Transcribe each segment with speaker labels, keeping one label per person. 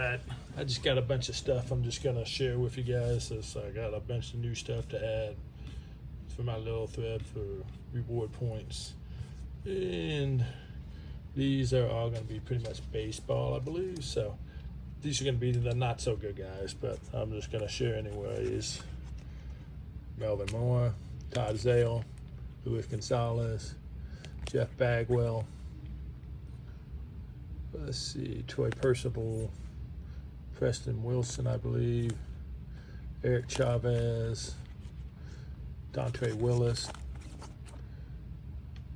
Speaker 1: right, I just got a bunch of stuff I'm just gonna share with you guys. So I got a bunch of new stuff to add for my little thread for reward points, and these are all gonna be pretty much baseball, I believe. So these are gonna be the not so good guys, but I'm just gonna share anyways. Melvin Moore, Todd Zale, Luis Gonzalez, Jeff Bagwell. Let's see, Troy Percival, Preston Wilson, I believe, Eric Chavez, Dontre Willis,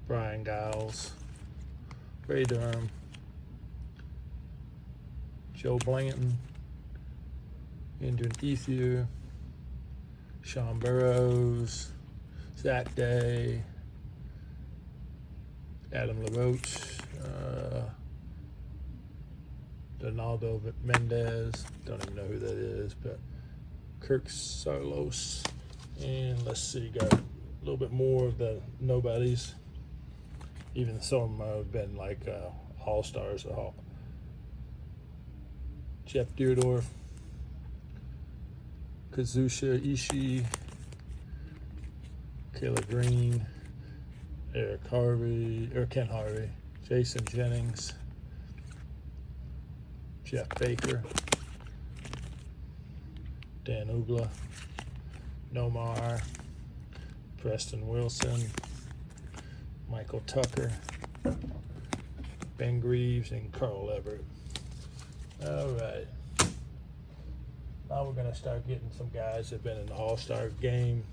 Speaker 1: Brian Giles, Ray Durham, Joe Blanton, Andrew Ethier, Sean Burrows, Zach Day, Adam LaRoche, Donaldo Mendez, don't even know who that is, but Kirk Saarloos, and let's see, got a little bit more of the nobodies, even some of them have been like all-stars. Jeff Deardorff, Kazushi Ishii, Caleb Green, Ken Harvey, Jason Jennings, Jeff Baker, Dan Ugla, Nomar, Preston Wilson, Michael Tucker, Ben Greaves, and Carl Everett. All right. Now we're going to start getting some guys that have been in the All-Star game.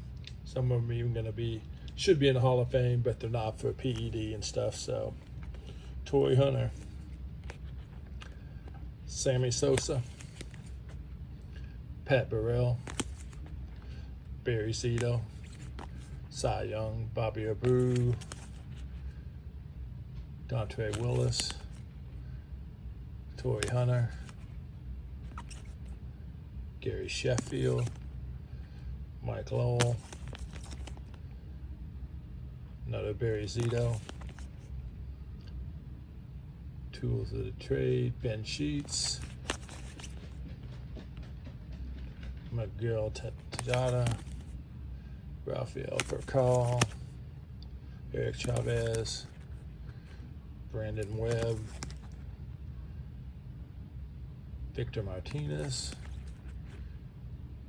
Speaker 1: Some of them even should be in the Hall of Fame, but they're not for PED and stuff. So, Torrey Hunter, Sammy Sosa, Pat Burrell, Barry Zito, Cy Young, Bobby Abreu, Dontre Willis, Torrey Hunter, Gary Sheffield, Mike Lowell, another Barry Zito, Tools of the Trade, Ben Sheets, Miguel Tejada, Rafael Furcal, Eric Chavez, Brandon Webb, Victor Martinez,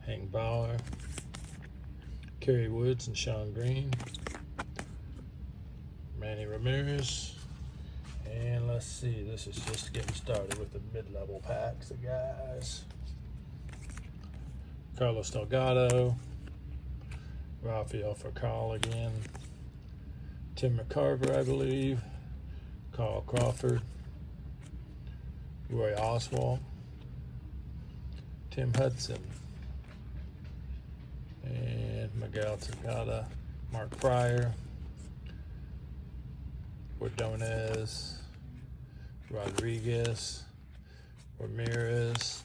Speaker 1: Hank Bauer, Kerry Woods and Sean Green, Manny Ramirez, and let's see, this is just getting started with the mid-level packs of guys. Carlos Delgado, Rafael Furcal again, Tim McCarver, I believe, Carl Crawford, Roy Oswalt, Tim Hudson, and Miguel Tejada, Mark Pryor, Ordonez, Rodriguez, Ramirez,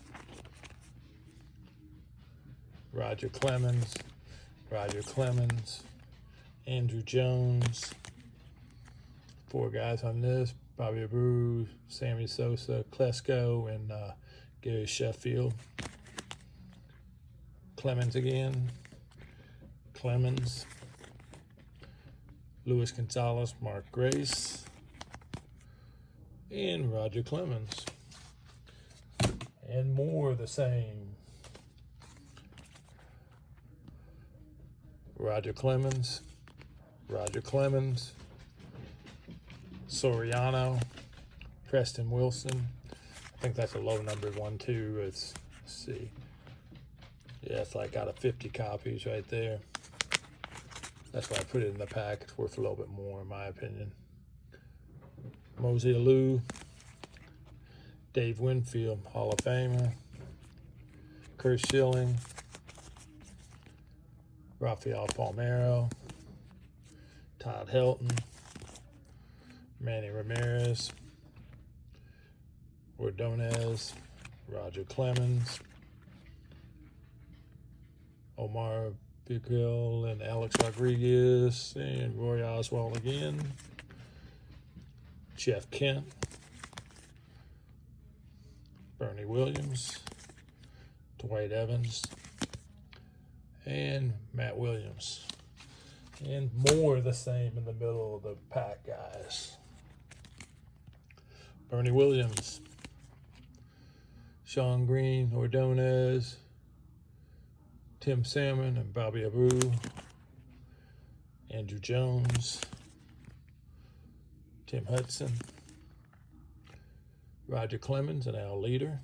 Speaker 1: Roger Clemens, Andrew Jones. 4 guys on this: Bobby Abreu, Sammy Sosa, Klesko, and Gary Sheffield. Clemens again, Luis Gonzalez, Mark Grace, and Roger Clemens, and more of the same. Roger Clemens, Soriano, Preston Wilson. I think that's a low numbered one too. Let's see. Yeah, it's like out of 50 copies right there. That's why I put it in the pack. It's worth a little bit more in my opinion. Mosey Alou, Dave Winfield, Hall of Famer, Kurt Schilling, Rafael Palmeiro, Todd Helton, Manny Ramirez, Ordonez, Roger Clemens, Omar Vizquel, and Alex Rodriguez, and Roy Oswalt again, Jeff Kent, Bernie Williams, Dwight Evans, and Matt Williams. And more of the same in the middle of the pack, guys. Bernie Williams, Sean Green, Ordonez, Tim Salmon and Bobby Abreu, Andrew Jones, Tim Hudson, Roger Clemens and Al Leader.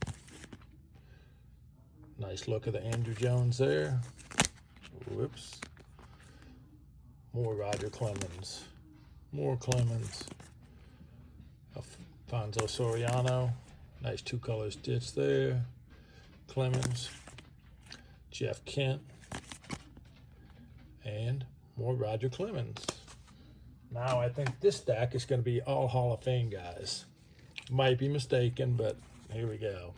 Speaker 1: Nice look at the Andrew Jones there. Whoops. More Roger Clemens. More Clemens. Alfonso Soriano. Nice two-color stitch there. Clemens. Jeff Kent. And more Roger Clemens. Now I think this stack is going to be all Hall of Fame guys. Might be mistaken, but here we go.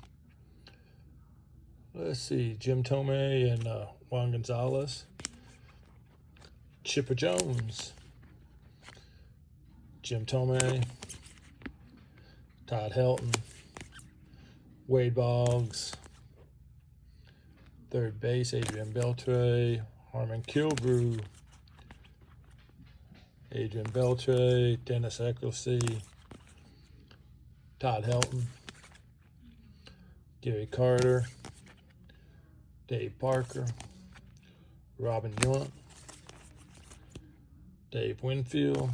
Speaker 1: Let's see, Jim Thome and Juan Gonzalez. Chipper Jones. Jim Thome. Todd Helton. Wade Boggs. Third base, Adrian Beltre. Harmon Killebrew. Adrian Beltre. Dennis Eckersley. Todd Helton. Gary Carter. Dave Parker. Robin Yount. Dave Winfield.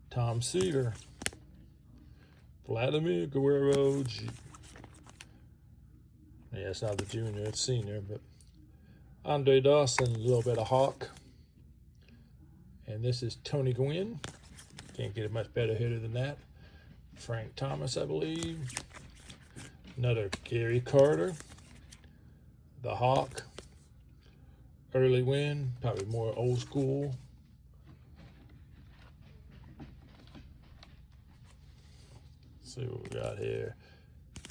Speaker 1: Tom Seaver. Vladimir Guerrero. Yeah, it's not the junior, it's senior, but Andre Dawson, a little bit of Hawk. And this is Tony Gwynn. Can't get a much better hitter than that. Frank Thomas, I believe. Another Gary Carter. The Hawk. Early Win, probably more old school. Let's see what we got here.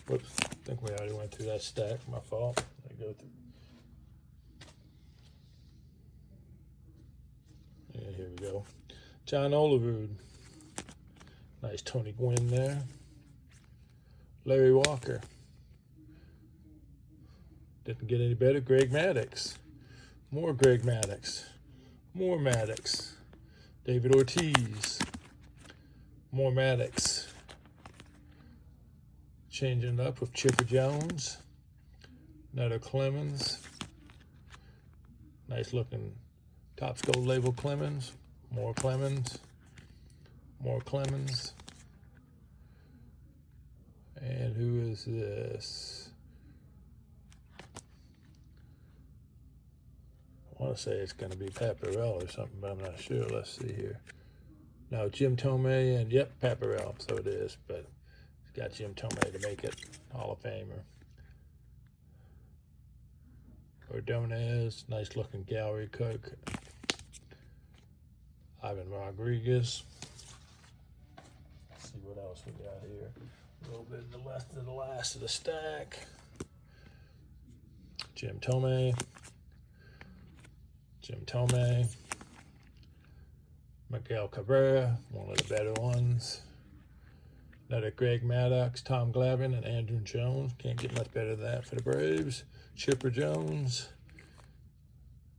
Speaker 1: Whoops, I think we already went through that stack. My fault. I go through. Yeah, here we go. John Oliver. Nice Tony Gwynn there. Larry Walker. Didn't get any better. Greg Maddux. More Greg Maddux. More Maddux. David Ortiz. More Maddux. Changing it up with Chipper Jones. Another Clemens. Nice looking Topps Gold label Clemens. More Clemens. More Clemens. And who is this? I want to say it's going to be Pat Burrell or something, but I'm not sure. Let's see here. No, Jim Thome and, yep, Pat Burrell. So it is, but it's got Jim Thome to make it Hall of Famer. Ordonez, nice looking gallery cook. Ivan Rodriguez. Let's see what else we got here. A little bit of the last of the stack. Jim Thome. Jim Thome. Miguel Cabrera, one of the better ones. Another Greg Maddux, Tom Glavine, and Andrew Jones. Can't get much better than that for the Braves. Chipper Jones.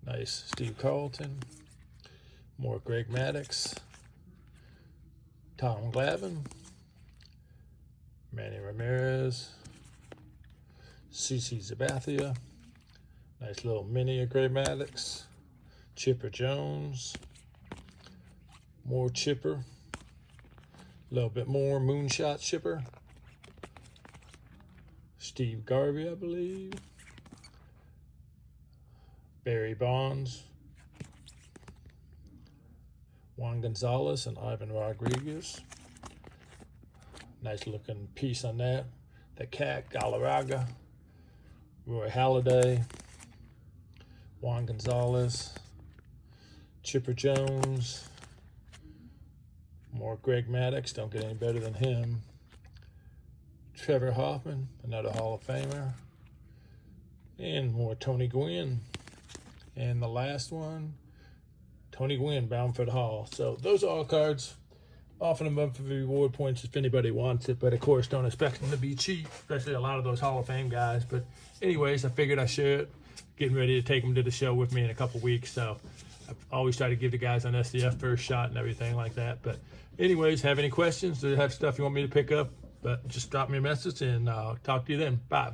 Speaker 1: Nice Steve Carlton. More Greg Maddux. Tom Glavine. Manny Ramirez. CC Sabathia. Nice little mini of Greg Maddux. Chipper Jones. More Chipper. A little bit more Moonshot Chipper. Steve Garvey, I believe. Barry Bonds. Juan Gonzalez and Ivan Rodriguez. Nice looking piece on that. The Cat Galarraga. Roy Halladay. Juan Gonzalez. Chipper Jones. More Greg Maddux, don't get any better than him. Trevor Hoffman, another Hall of Famer. And more Tony Gwynn. And the last one, Tony Gwynn, bound for the Hall. So those are all cards. offering them up for reward points if anybody wants it, but of course don't expect them to be cheap, especially a lot of those Hall of Fame guys. But anyways, I figured I should. Getting ready to take them to the show with me in a couple weeks, so I always try to give the guys on SDF first shot and everything like that. But anyways, have any questions or have stuff you want me to pick up, but just drop me a message and I'll talk to you then. Bye.